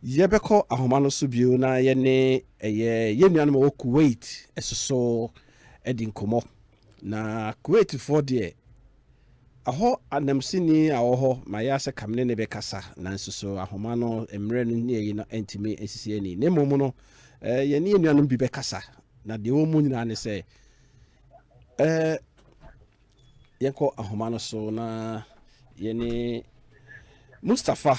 Yebeko ahomano subio na yene nuanom wo Kuwait esoso edi nkomo na Kuwait for de aho anamsini awo ma ya se kamne ne bekasa na nsoso ahomano emre no ne yi no entime esisi ani ne momu no yene nuanom bi bekasa na de wo mu nyina ne se yenko ahomano so na yene Mustafa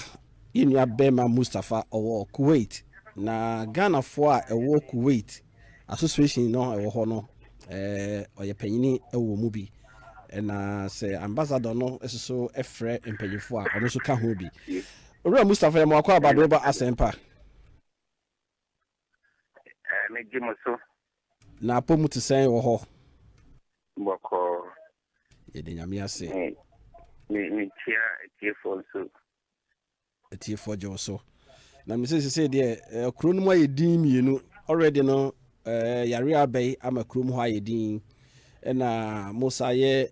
Inya Bema Mustafa owo Kuwait na Ghana for a ewo Kuwait association no ewo ho no oye panyini ewo mu bi na se ambassador no eso efre empanyifo a ono so ka ho bi owura Mustafa ya mwakwa abado ba Asempa mejimuso na apomu tisen wo ho boko yede nyame ase ni tia fonso tia fojo so na me say de kuro no aye din mienu already no yare abai ama kuro mu aye din na Musa ye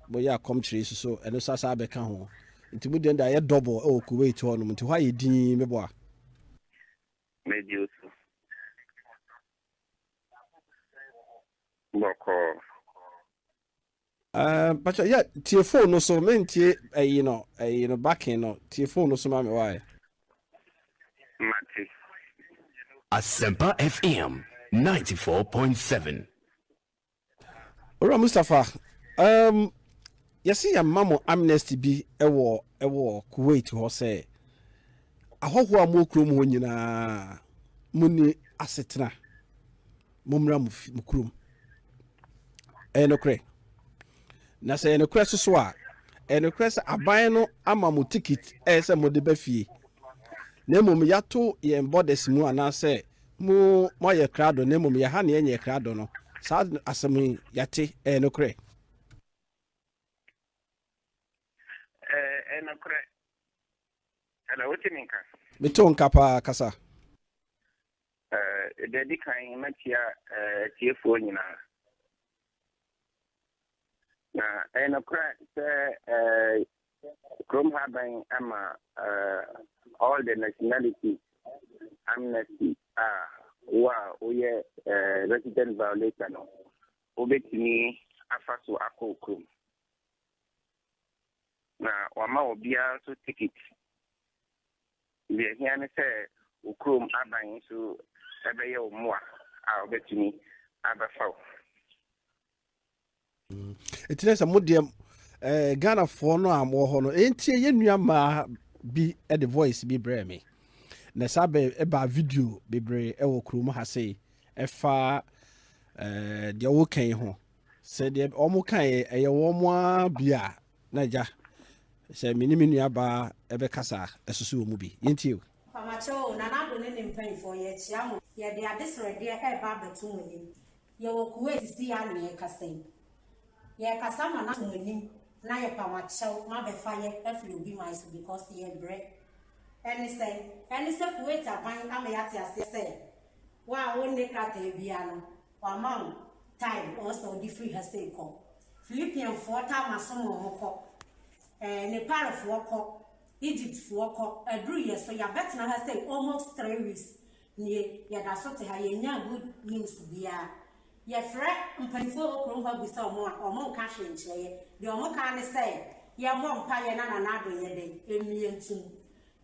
boya commentary so eno sasa abeka ho nti mu den da ye double o Kuwait ho no nti ho aye din mebo a medioso boko but yeah, telephone no so mentie you know back in no telephone no so ma me why mate Asempa FM 94.7. Ora Mustafa yesi ya mamo amnesty bi ewo Kuwait ho say ahoho a mo krom ho nyina muni asetena momra mu krom enokre na se enokre so a enokre se aban no ama mo ticket se mo de ba fie na mom yato ye borders mu ana se mo ye krado na mom ye ha na ye krado no sa asem yate enokre enokre ala wotiminka beton kapa kasa dedi kan matia tiefo nyina na enokre se krom haban ama all the nationality amnesty oye resident violator no obetini afaso akokrom na wama obia so ticket we here ne say ukrom aban so ebeye omwa obetini abafaw etinesa modem Ghana for no am wo ho no entie ye nua ma bi the voice bi bre me na sabe eba video bebre ewo krom ha sei efa de wo kan ho se de omo kan eye wo mo a bia na ja se minimi nua ba ebe kasa esusu mu bi yentie Pamacho na na do ne nimpan for ye chia mo ye de adesre de e ba betu woni ye wo Kuwait si ya ne kasai ye kasa ma na woni na ye pamacho ma be fa ye afri obi man so because ye bread any say Kuwait aban am ya ti ase say wa woni kata bia no wa man time also the free has say ko Philippine for ta masomo mo ko Nepal for ko Egypt for ko adru ye so ya betna has say almost 3 weeks ni ya da so te ha ye nya good news bia ye frɛ mpanifo okron kwa bisa omo ka hwe nkyerɛ de omo ka ne sɛ ye mo mpa ye na na ado ye de emie ntum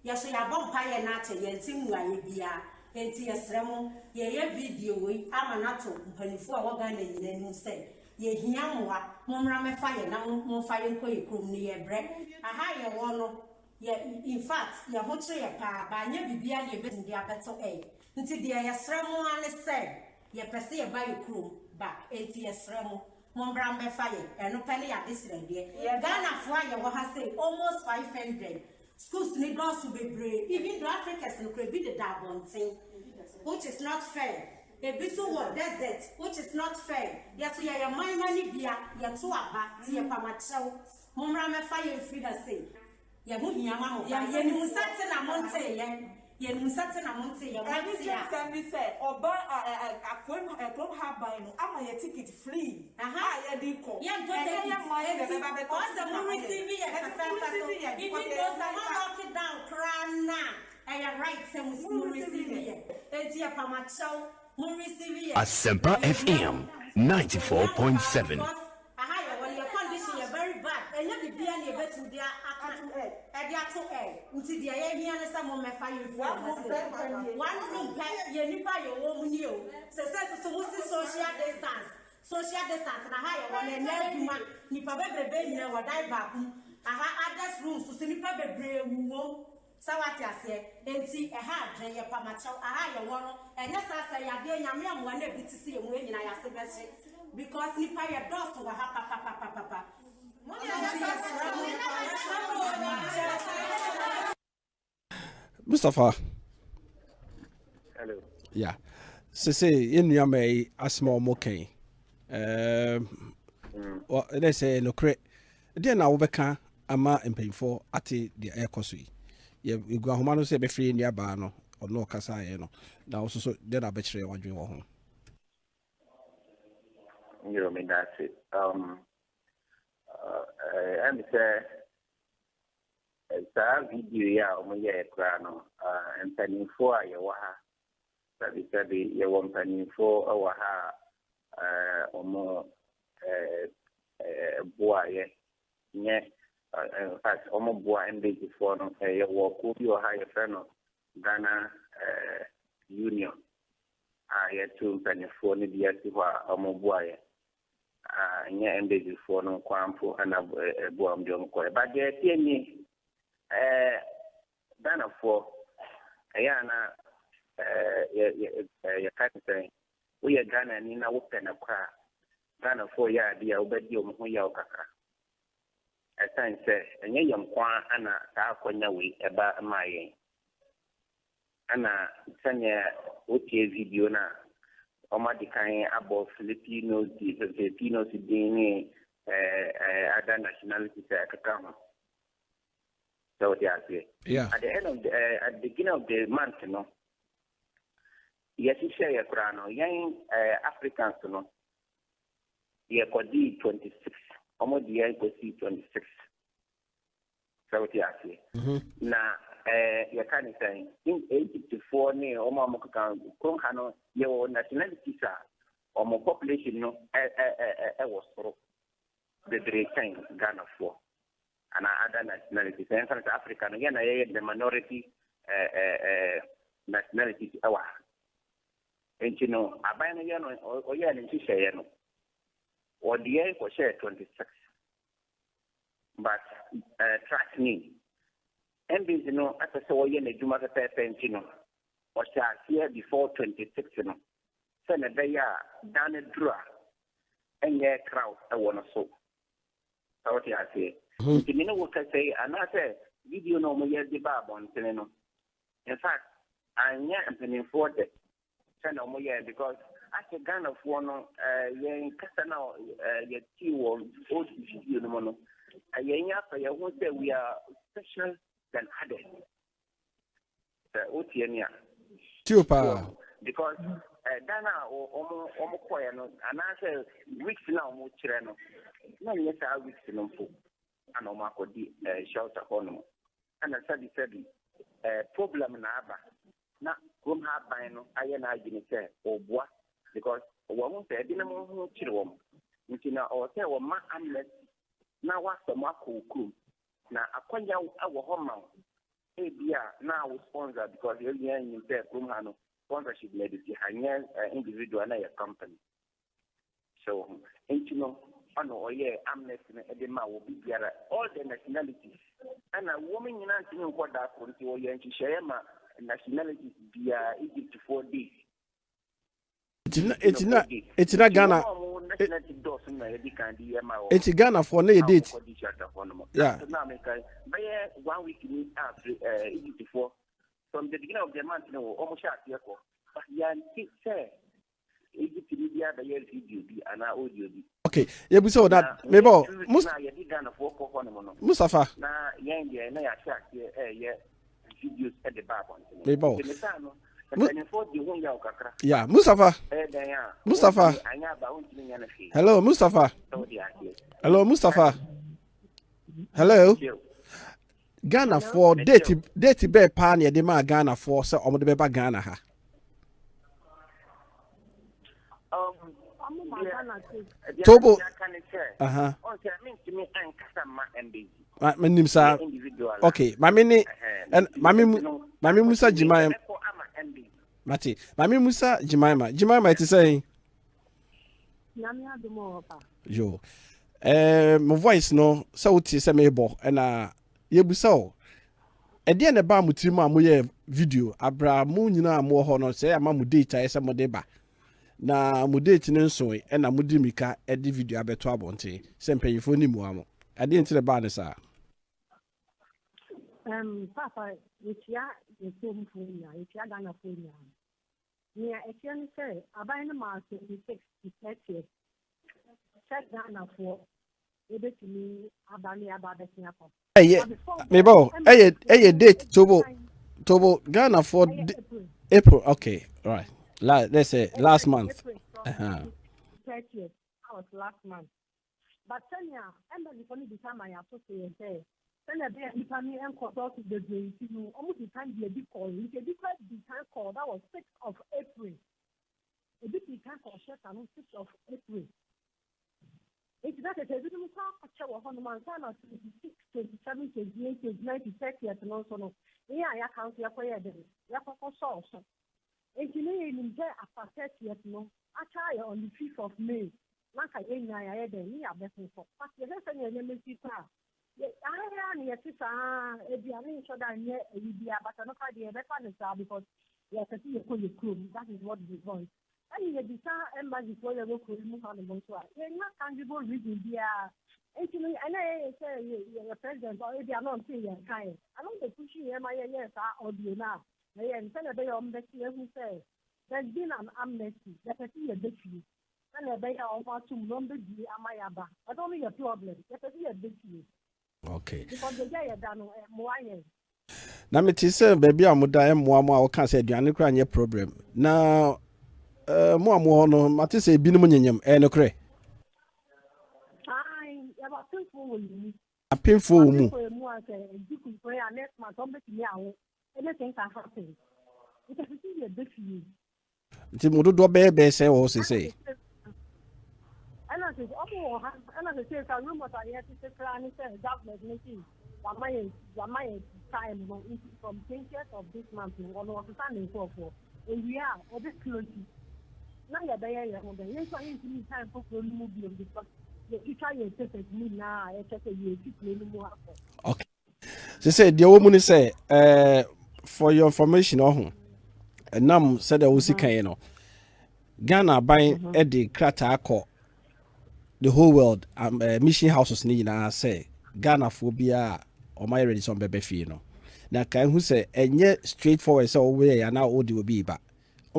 ye so ya bɔ mpa ye na akyɛ ye ntim wa ye bia enti ye srɛ mo ye video we ama na to mpanifo a woga na nyina nim sɛ ye hia moa momra mefa ye na mo fa ye nkɔ ye krom ni ye brɛ aha ye wo no ye in fact ye ho kyerɛ ye pa ba nya bibia ye betu dia beto nti de ye srɛ mo ane sɛ ye pese ye ba ye krom ba enti ye srɛ mo mombra mbefa ye eno pele ya desre de Ghana fo ye wo ha say almost 500 schools ni go so bebre even the Africans no could be the dabontin which is not fair e bi so what desert which is not fair yes ye ye man mani bia ye to aba ti ye pamachew mombra mbefa ye free that say ye ho hia ma mo ye ni musate na monte ye ni musate na monte ye wa ti ya send say oba akon haban no ama ye ticket free ye di ko ye go take it all the receive ye even though someone lock it down crana I right some receive it. And dear Pamacho, who receive it. Asempa FM 94.7. When your condition is very bad, and you be any better to their to air. Until the air here and some of my fire. One room, you nipa your woman you. Success is social distance. Social distance and a higher one and never nipa baby or die back. Others rooms to see nipa baby womb. Sawati ase enti eha adwen ye pamacho aha ye wono enya sasa ya de nyame am wane bitisi emu nyina ya se beche because nipa ye dust wa ha papa Mustafa. Hello. Yeah. Say yenua mai asma moken. Well, let's say no cre. Then na wo beka ama empanyfo ate the air kosui. You go home and say be free near Bano or no Casa, you know. Now, so then I bet you wondering home. You know, that's it. And it's a video, yeah, crano, and penny for your that is you want penny for our or more boy, yeah. In fact, almost boy and baby for no a walk with your higher friend of Ghana Union. I had 2 penny for the year to almost boy. And baby for no quampo and a boy young boy. But there, Ghana for Ayana, your captain. We are Ghana and in our pen of car. Ghana for ya, dear, obey you, Moyaka. As I say, and young Kwan Anna Takonawi about my Anna Sanya Uti video na Omadikain above Filipinos, Dini, other nationalities at Kakama. So they are there. Yeah. At the end of at the beginning of the month, you know, yes, you share your crown, young Africans, you know, yeah, could be 26. Almost the year go see 26. So what you say? Now, you can't say in 84 near Omo Mokan, Kronhano, your nationality, sir, or more population, no, was for the great time Ghana for, and other nationalities. And South African, again, I the minority nationalities. And you know, I buy a yen or yen and Shisha. Or the year for share 26. But trust me, and you know, as I saw you in the Jumata Pentino, or shall here before 26, you know. Send a day down a draw and yeah, crowd, I want to so. So what I say, you know what I say, and I say, video no more the bab on Teneno. In fact, I'm not for that. Send no more because. As a Ghana for no, in Casano, your tea wall, old video, no mono. A yanya, I won't say we are special than others. Otiania. Super. Because Ghana or Omokoyano, and I say weeks now, Muchirano. No, yes, I weeks in Umpo. And Omako shelter honor. And I said, problem in Abba. Now, come have by no, I and I didn't say, or what? Because one said, didn't know children. Which in our hotel, my unless now what's the Marco crew. Now, I point out our home now. Now sponsor because you're in there, Kumano, sponsorship medicine, individual and a company. So, ain't you know, I know, yeah, amnesty and Edema will be there, all the nationalities. And a woman in Antonio, what that for you, and share my nationalities be Egypt 4 days. It's not Ghana. It's Ghana for no date. Yeah. 1 week after before from the beginning of the month, no, almost but say Egypt the video and audio. Okay, yeah, we saw that. Maybe Mustafa. Videos at the back on. Maybe. Yeah, Mustafa. Mustafa. Hello, Mustafa. Hello, Mustafa. Hello. Ghana for date be pan ye de ma Ghana for so omo de be ba Ghana ha. Tobo. Manim sa. Okay, mami Musa Jimaima. Mati, mami Musa Jimaima. Jimaima it say. Yo. My voice no so ti say me bo na yebusa o. E de na ba mutrima amoye video abra mu nyina amo ho no say ama mu date ay say mo de ba. Na mu date ne nso e na mu di mika e di video abeto abonte se mpanyifo ni mu amo ade ntire ba ne sa Papa yetia yetom funya yetia Ghana funya nia etia say aban na ma 26 30 check Ghana for ebetimi abani ababetia ko mebo date tobo Ghana for April okay right let's say last month. 30th, that was last month. But Tanya, embassy for me the time I associate say, Tanya be a family and call to the day, you almost the time be a big call. You can declare the time call that was 6th of April. A big time call shut on 6th of April. It's not a bit of a show of 26, 27, 28, 90, 30th, and also. Yeah, I can't hear for you. You have a source. Engineering in there after 30th, no. I try on the 5th of May. Like I ain't I had a near betting for. But the rest of your name is I am your sister, if you are in so that yet, you be but I'm not quite the better because you have to see a crew. That is what we want. And you decide embassy for your local move on the bonsoir. You're not tangible reason there. Actually, and I say you're president or if you are not saying you're kind. I don't push you, my yes, or do now. And Senator who says there's been an amnesty that I see a big you. And a bear almost to number G Amayaba. I don't need a problem. That I see a big you. Okay. Because the guy done more. Na me ti say baby amuda emmoa o kan say aduane kra nye problem. Na mo amo no mate say binom nyanyam no kre. Ai, ya ba pinfo wo mu. Apinfo wo mu. Next month somebody awo. Anything can happen. It is a big you. Nti mo do be say wo say. And I said, oh, and I said, I remember I had to say, I said, government meeting. My time from 20th of this month on was standing for. And we are a bit close. Now you're there, you're trying to need time for movie because you try to take me now. I check you keep more. Okay. They said the woman say, for your information, Nam said the Usika, Ghana buying Eddie Krata call the whole world. Mission houses need na say Ghana phobia or my ready some baby fee no. Now can who say and yet straightforward so where now all will be back.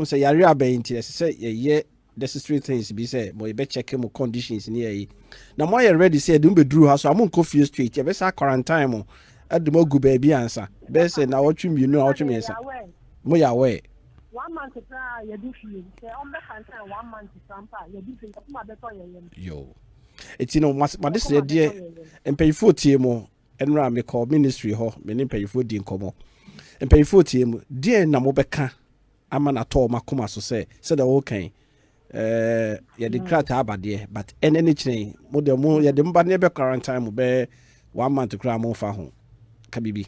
Say Yaria be interest say yeah there's street things be say but you better check him conditions near ye. Now my ready say don't be drew house so I'm confused street. You better quarantine at the mogu baby answer. Best say now what you know what you mean. Mo ya way. 1 month to try you do feel. Say on the cancer 1 month to sample you do feel come better yo. It's this idea and pay 40 more and ram me call ministry ho me pay 40 Nkomo and pay 40 dear na mobeka amana to makoma so say the okay ya the crat abade but any chain mo de mo ya de mba ne be quarantine mo be 1 month to cram mo fa ho ka bibi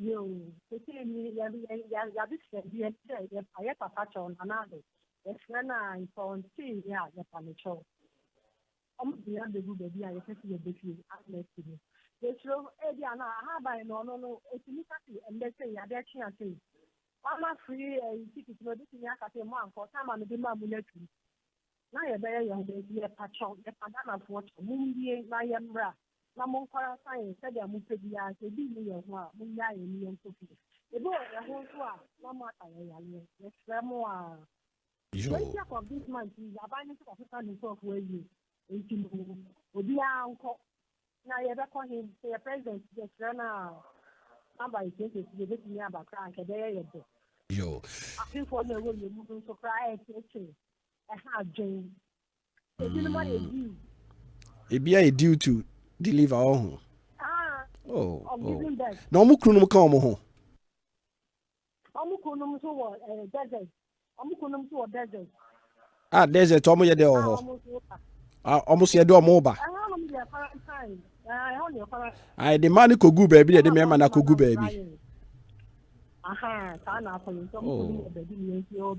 yo say me ya this idea ya ya papa chon anado it's when I found see ya panicho the other good idea I think you be athlete to me the show area na ha by no it's me and let's say ya dey chance say I'm free ticket no this ya ka say man for time and the man military na ya be ya be patron the padana for mumbi na ya mbra na mon kwara sign say dia mu pedi ya say bi ni yo ho a mun ya ni yo so fi e bo ya ho so a na ma ta ya le yes remo a yo of this month is abandoned to African himself where you uncle now you ever call him say a president just run out number is going to get me about crank there yo I think for the way you moving so cry I have Jane it be a due to deliver on of giving birth. No mu kunu mu ka omo ho. Omo kunum so wo desert. Omo kunum so wo desert. Ah, desert omo ye de ho. Omo so ye de omo ba. I the man kogu baby the man na kogu baby. Sana for you. So baby yo.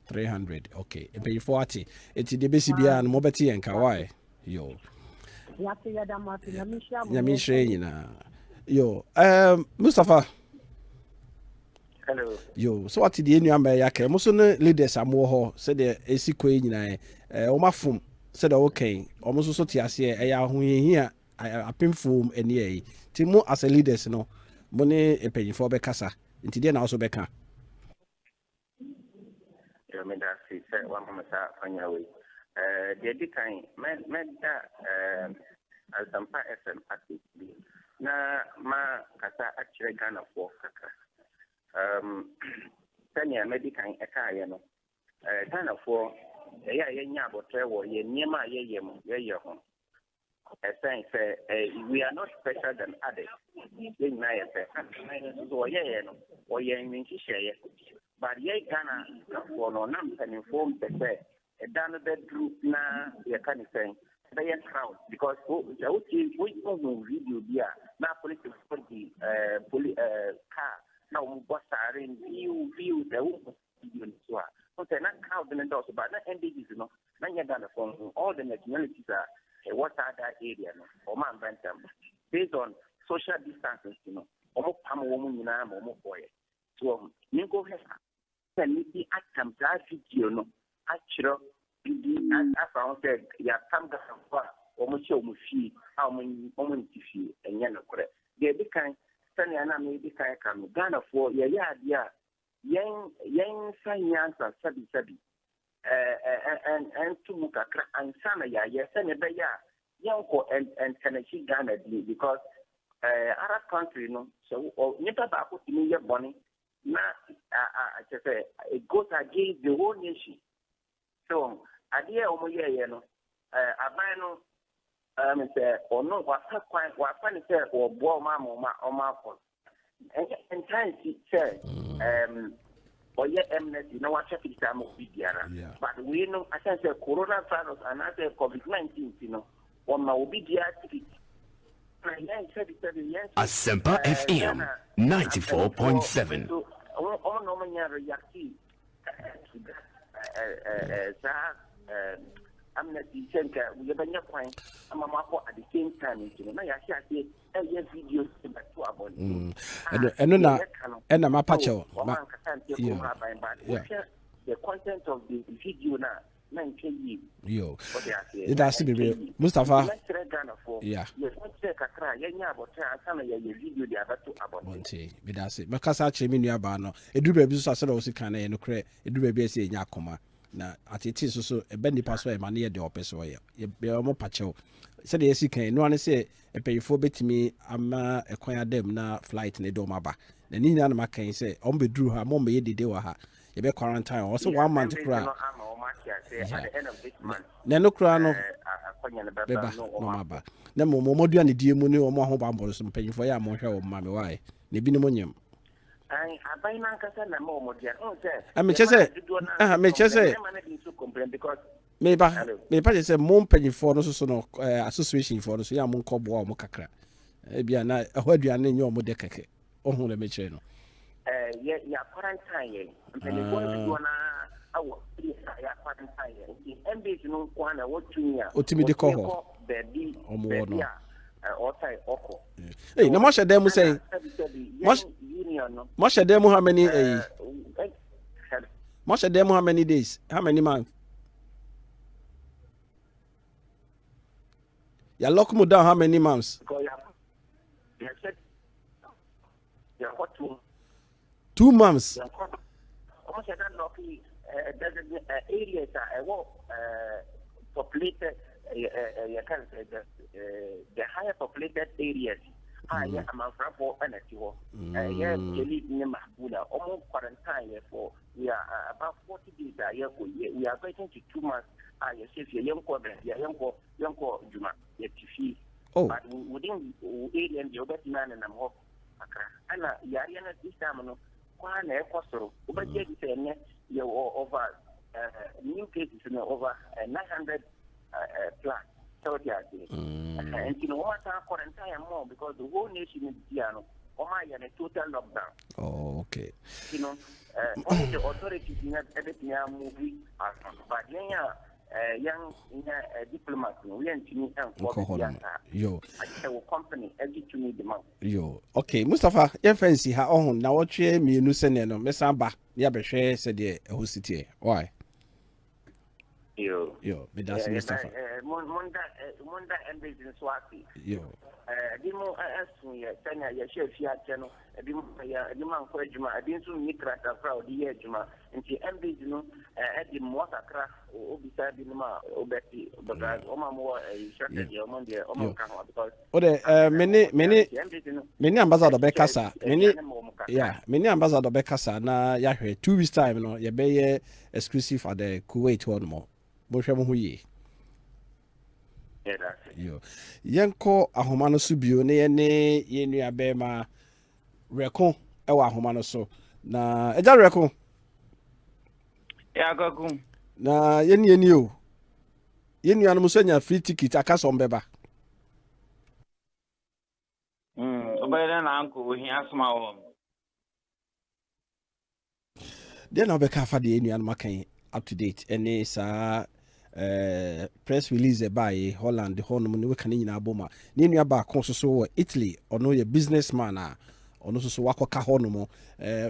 300. Okay. E pay 40. Eti de besi bia no mobeti enka why? Yo. Nyamishe nyina. Yo. Mustafa. Hello. Yo, so what the enuamba yake mo so no leaders amwo ho se de esiko nyina o mafom se de okay o mo so te ase e ya ahoyehia apemfom ene yi ti mo as a leaders no mo ne epanyifo be kasa nti de na also be ka yo me da si se wa mama sa fanya we de di kan me da Asempa94.7FM actively na ma kasa akire Ghana for kaka senior medical ekaye no Ghana for ya nya abotre wo ye niema ye ho say we are not special than others ye na ye say so ye no o ye nchi sheye but ye Ghana for no nam can inform say dan the group na ye kan say they crowd because we video dia na police for the car now boss are in view the video so so na crowd in the but na NDGs no na nya Ghana from all the nationalities are what are that area no o man bantam based on social distancing you know omo pam wo mu nyina ma omo boy so ninko hesa tell me atam that video no achiro as I said ya tam ga fa omo che omo fi omo ntifi enya no kore de bi kan sani ana me bi kan kan Ghana for ya dia yen sanya sabi and to mukakra and sana ya sani be ya yanko and Tennessee Ghana because Arab country no so nipa ba ko timi ye boni na I say it goes against the whole nation so adie omo ye no aban no me say ono wa fa ni say obo ma ko and time say or yeah, you know what traffic time of Bidiara. But we know I can say coronavirus and other COVID-19, you know, on my Bidia activity. Asempa FM 94.7. So, all normal reactive amnesty center, we have a point. I'm a at the same time, you know, I say, videos about and my pacho. The content of the video now, 9 yo. It has to be Mustafa. Yeah. That's it. Because actually, me about no. It do be so. I said, I was kind of no credit. It do be say yakoma. Na at it is so a bendy password man near the office way. You be more pacho. Said the SK no one say a pay for bet me ama acquire them na flight in the domaba. The Nina Macan say on be drew her mom be the ha. You be quarantine also 1 month cry. At the end of this month. No crano no maba. Na mo modu an die mu ne o mo ho bambo so pay for ya mo hwe o ma me why. Ne bi ne mo nyem. I na kasa na mo modia. O say. Me chese. Me chese. Me pa say mo mpanyifo no so no association for no so ya mo nkobo o mo kakra. E bia na aduane nye o mo de keke. Ohun le me chere no. Ya quarantine ye. Mpanyifo na awo ya quarantine ye. MBs no kwana wo tunya. Otimi de ko ho. Baby. Omo no. Oko. Hey, no much them say. Much them how many much them how many days? How many months? You lock me down how many months? 2 months. Almost areas are populated. The higher populated areas. I'm a for energy. Yes, you live in Mahbula. Almost quarantine for we are about 40 days a year. We are going to 2 months. I say, young Juma, yet but within area and the other man and I'm off. And Yariana this time, no, one air coastal, over over new cases over 900 plus. So, and you know what, quarantine more because the whole nation is piano. Oh my, and a total lockdown. Oh, okay. You know, only the authorities in everything are moving, but young diplomat, we are yo, company every 2 months. Yo, okay, Mustafa, your friends see her own now. What you mean, no send no, Miss Amba, Yabeshe said, who city? Why? Yo, me that's Mustafa. Munda and business Swati. Yo. Dimo asked me, Tanya, your chef, channel, a demand for Juma, I didn't soon meet Rata crowd, the Juma, and she ended, you know, at the Mosakra, or beside the Ma, or Betty, but Oma more a short among the Omo because. Oh, many ambassador Becassa, many ambassador Becassa, na Yahweh, 2 weeks time, no, you be exclusive at the Kuwait one more. Boshamuye. Yo, Yanko Ahomano Subio, ne Yenu Abema Recon, Ewa Homano so. Na Eja Recon. Yeah, go. Na Yenu Musenya free ticket, Akaso Mbeba. Obey uncle, he has my own. Then I'll be careful the Yenu Macan up to date, and it's press release by Holland, the Hornum, we can in Aboma. Ninu ba so Italy, or no your businessman, or no so Wakoka Hornumo,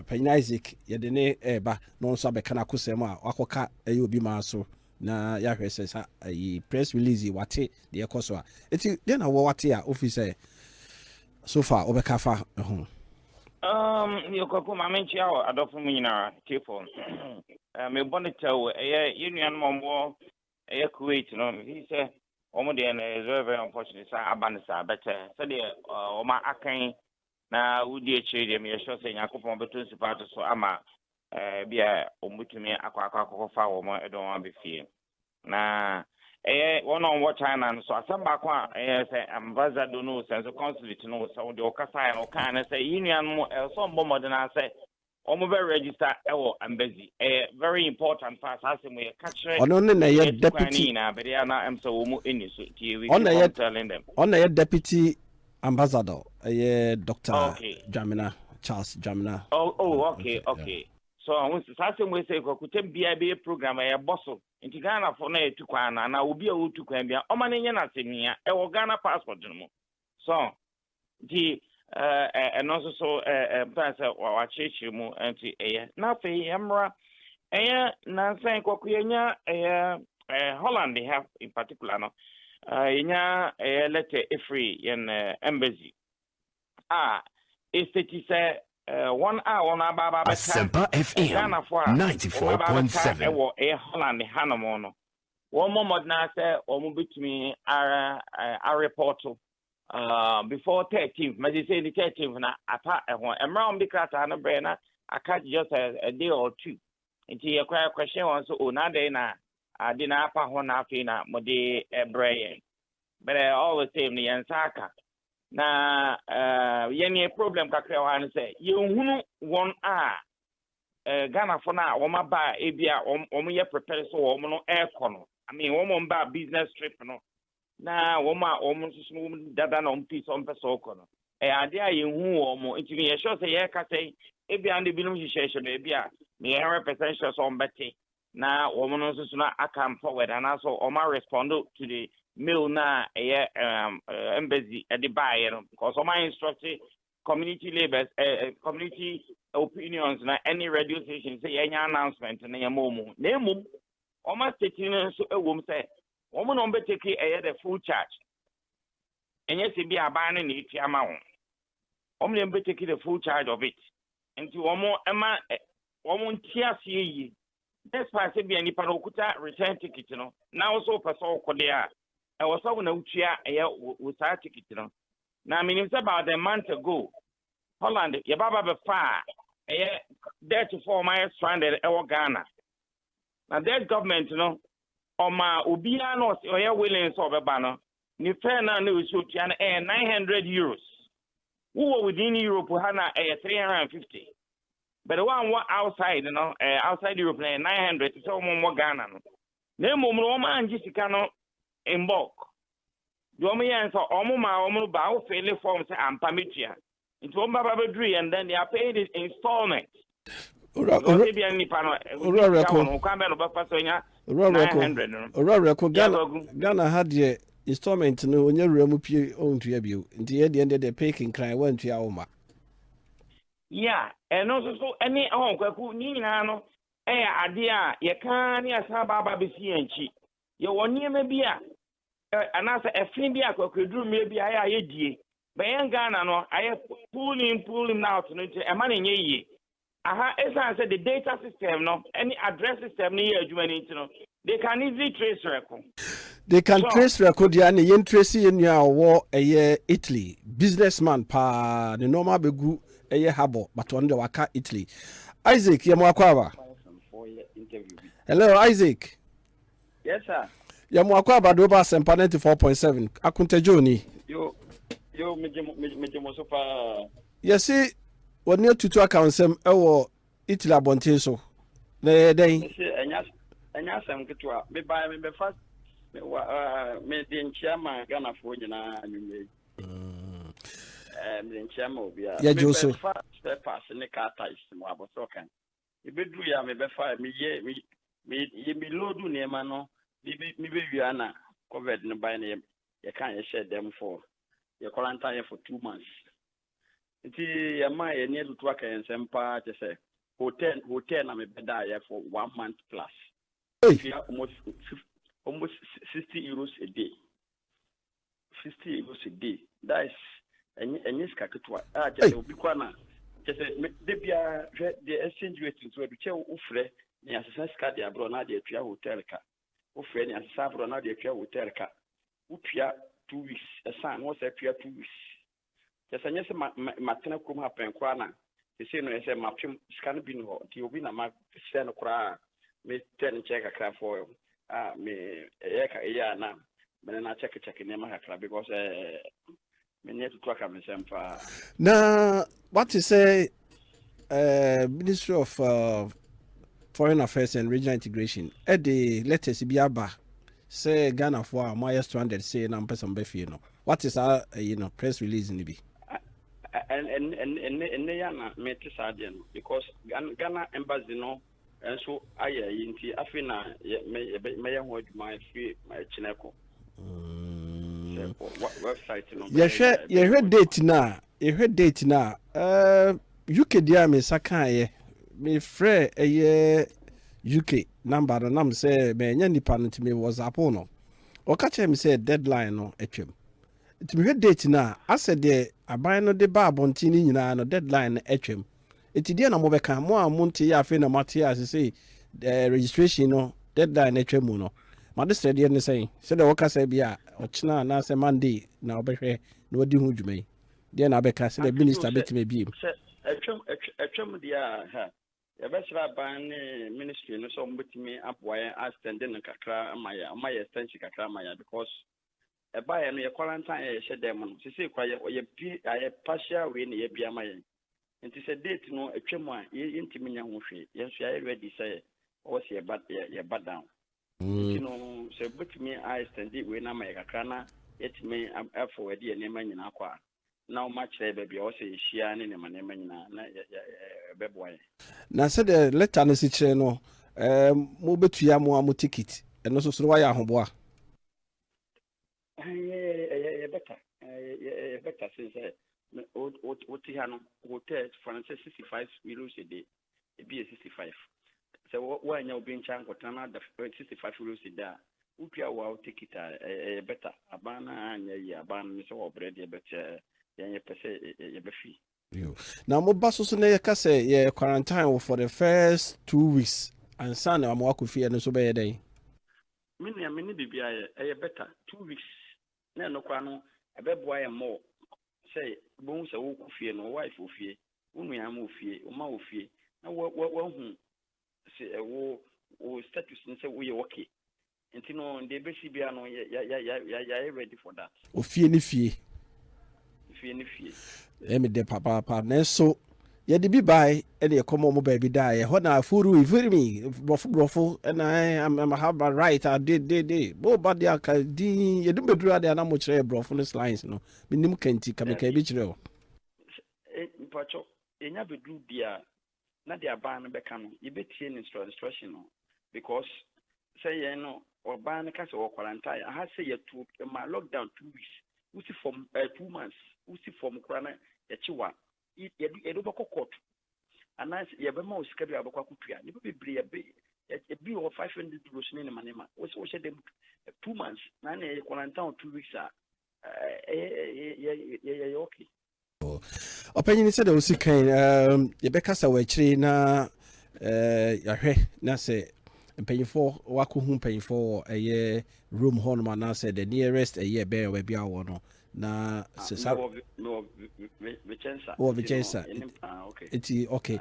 Pen Isaac, Yadene Eba, non sabe Kanakusema, Wakoka, you be maso. Na Yahweh says a press release, what the Ekoswa. It's then a watia officer so far over Kafa home. You could come, I mention I don't mean a telephone. Me bonnet tell a union more. Kuwait, you know, he said, almost very unfortunate. Abanisa, but said, Oma Akan, now would you trade him? You're sure saying I could from between the parties, so Ama be a Omutumi Aquaca or more. I don't want to be fear. Now, one on what China, so I some back one, say, ambassador don't know, sense of consulate to know, so the Okasa or kind of say, union more, some more than I say. Register embassy. A very important part. As we catch deputy. But I'm so in telling them. On a deputy ambassador, Dr. Jamina, Charles Jamina. Okay. So I want to say, we say, BIB program, a bustle into Ghana for ne to Kwana, and I will be able to Quambia. Omanina Senia, a Ghana passport. So, the and also so or church mu anti na fe yamra na say Kwaku Holland they have in particular no letter free in embassy it's say 1 hour na baba Asempa94.7 Holland Hanamono one more na say between our report before 13th, may say the 13th, and around the class and a brain, I catch just a day or two. Until you acquire a question on so another na I didn't have a honafina, Mode brain. But I always say me and Saka. Now, any problem, Kakran say, you 1 hour. Ghana for now, or my bar, Abia, or me prepare so, or no air corner. I mean, woman bar business trip, no. Na woma almost dada no piece on pesoko no idea you hu omo into me sure say ye ka say e bia and binum situation e bia me 100% sure so mbete na womo no so na akam forward and also o ma respond to the mail na embassy at the buyer because o ma instruct community labors community opinions na any radio station say any announcement na yamomu na mum o ma stating so ewom say woman on take the full charge. And yes, it be a ban in the amount. Only take the full charge of it. And to Emma, woman tears ye. That's why I be any parokuta return ticket, you know. Now so for so Korea. I was so no chair with our ticket, you know. Now, I mean, it's about a month ago. Holland, your baba far. There to 4 miles stranded our Ghana. Now, there's government, you know. Oma ubia no oya willing so beba no ni fare na na we so tua na 900 euros. Who within Europe hana 350. But the one outside, outside Europe, 900, so more Ghana. No more man just in bulk. The only answer, almost bow fairly forms and permitia. It's one Babadri, and then they are paid in installments. Ghana had the installment no when you remove own to you. In the end, they paying cry went to Yaoma. Yeah, and also so any Kwaku Nino, idea, you can't hear Sababa BC and Chi. You want near maybe and as a Findia could do maybe I ye. But in Ghana, no, I have pull him now to a money ye. As I said, the data system, no, any address system near you, they can easily trace record. They can trace record yani yen tracy in your war a year Italy businessman pa the normal begu a year habo but on the waka Italy. Isaac Yamwakwaba. Hello Isaac. Yes sir. Yamwakwaba do ba Asempa94.7 Akunte Joni. Yo me so pa. You see when you tutu account ewo Italy abonte so. Na den. Enya asem ketwa me buy me first me the chairman Ghana for nyina anwume. Me chairman obi a. Yeah Joso. Spare pass ne car tires mo aboso kan. E bedu ya me be fa me ye me loadu ne ma no me be wia na covid ne buy ne ye kan ye share them for ye quarantine for 2 months. Iti ya ma ye ne tutu aka Asempa je say hotel na me be da ye for 1 month plus. Hey. Almost 60 euros a day. 50 euros a day. That is any skaketwa. Just ubikwana. Just the exchange rate is where the chair ufre ni assistance card ya bro na de tua hotel ka. Ufre ni assistance bro na de tua hotel ka. Upia 2 weeks. Esan was a pia 2 weeks. Just anyese matena krom happen kwa na. They say no say mapim scan bi no. Ti obi na ma send kra me ten check akra for me na me na check ne ma akra because me need to talk am Asempa. Now what you say Ministry of Foreign Affairs and Regional Integration at the latest be aba say Ghana for my stranded say na person be fie no. What is our press release in be? And yana me to sadien because Ghana embassy no and so I inti afina me ho adwuma free my chineko website no you heard date na UK dia me sakaye me frɛ UK number no nam say me nya nipa no me WhatsApp no o ka che me say deadline no atwam it me heard date na ase de aban no de ba abonti ni nyina no deadline no atwam it dia na mo beka mo a monte ya afi na mate as say registration no deadline atwam no ma de srede ne say se de wo ka say bia o china na say Monday na obehwe na odi hu dwumai dia na beka se de minister betime biem atwam dia ha ya besra ban ministry no so mbetimi aboye extending kakra amaya extension kakra amaya because e buy no ye quarantine ye shedem no se kwa ye partial we ne ye bia amaya nti se date no atwam a ye ntimi nya ho hwe ye so ya ready say o se ye bad down you know se betimi extend we na amaya kakra na yetimi forward ye ne manyina kwa now much baby o se hia ne ne manema nyina na beboy na se de letter no si kire no mo betua mo am ticket eno so so wa ya ahoboa better since o ti ha no hotel for 65 euros a day e be 65 so wa nya obi nchan kotana da 65 euros a day upia wa ticket better abana anya yi abana so obrede e better yenye pese ye befi now mo baso so na ye ka say ye quarantine for the first 2 weeks and san am akofie no so be ye den mini bibia ye better 2 weeks na no kwa no ebeboa ye mo say bon se wo kofie no wife ofie unu ya mo ofie o ma ofie na wo hu se wo status ni se wo ye okay Nti no the besi bia no ya ready for that. Ofie ni fie. Fie ni fie. Me de papa na so ye de bi bai e de come mo ba bi da ye ho na furu ifiri mi brofo and I'm have my right I did bo ba de aka din ye dum beduru ade na mo kire brofo no lines no minim kanti kameka bi kire o Mpacho enya beduru bia na de aban no beka no ye betie ni instruction no because say ye no oban ka se wo quarantine aha say ye to ma lockdown 2 weeks usi from 2 months usi from krana ye chiwa ye do bako anas ye be ma osika bi abakwa kutua ne be bre ye bi o 500 euros ne manema wo she dem 2 months na na quarantine 2 weeks ye okay. Opinion said o si kan ye be kasa wa chiri na yahwe na se mpanyifo wakohu mpanyifo eye room hall man na say the nearest eye be we bia wo no na se sa Vicenza okay enti okay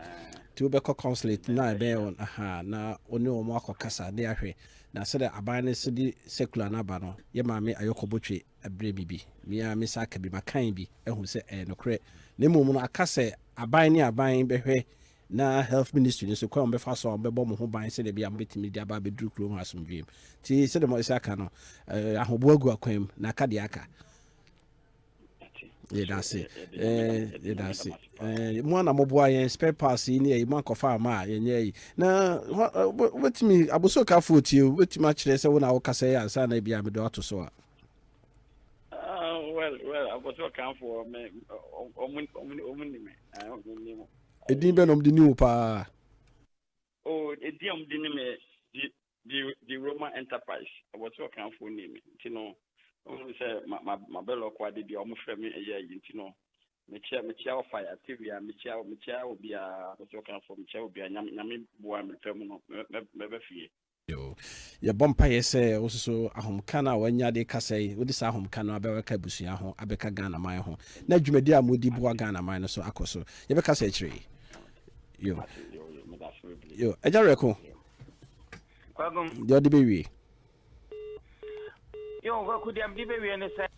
to be consulate na be on aha na oni o mo akokasa na yahwe na se the aban ne se di secular na ba no ye ma me ayokobotwe abre bibi me a me saka bi makan bi ehu se no kre na mum no akase aban ne aban behwe na health ministry so kwa mbefa so mbebo mo ho ban se de bia mbetimi dia ba bedru kro ho asomdwem ti se de mo se aka no ahobo agu akwam na aka de aka that's it that's it mo na mo boa yen spare parts ni e mo akofa ma yen yi na wetimi aboso ka foti wetimi a kire se wo na wo kasa ya sa na bia me do ato so a well aboso kan for me omuni me edin be no mdi ni pa ediam di ni me the Roman enterprise aboso kan for ni me ti no say my bello kwade bi o mo frɛ me eye yi no me chia of fire tv me chia obi a so kan for me chia obi a nyame boa me frɛ no me be fie yo ye bompa ye say osuso ahomka na wanya de kasai wodi sa ahomka na abeka busua ho abeka Ghana man ho na dwumadi a modi boa Ghana man no so akoso ye beka sa chire yo ejareko Kwagum yo de bewie yo Kwaku di am di bewie ne say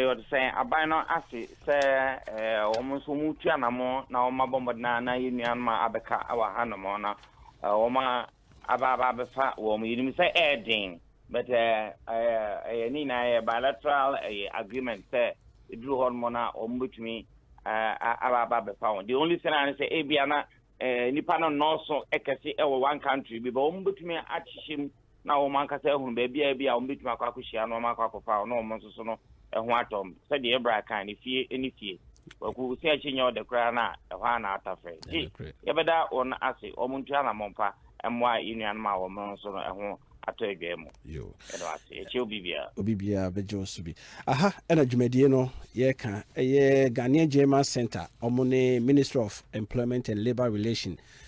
yo de say aban no ase say o mo so mu tua na mo na o ma bombo na yunuan ma abeka awa hanom na o ma aba befa wo mo yinim say edin but ni na bilateral agreement say edru hormone na o mo betumi aba befa won the only thing I say ebia na nipa no so ekesi e one country bi ba o mo betumi achishim na o man kasa ehun ba bia o mo betumi akwakohia no ma akwakofa no mo so no ehun atom say the ebra kan fie eni fie Kwaku si achinyo de kra na ehwa na atafre ye beda on ase o mo ntua na mompa emwa union ma wo mo so no ehun atodwe mu yo edo ase echi obibia bejo subi aha ena dwumadie no ye ka ye Ghanaian German Center omone Ministry of Employment and Labor Relations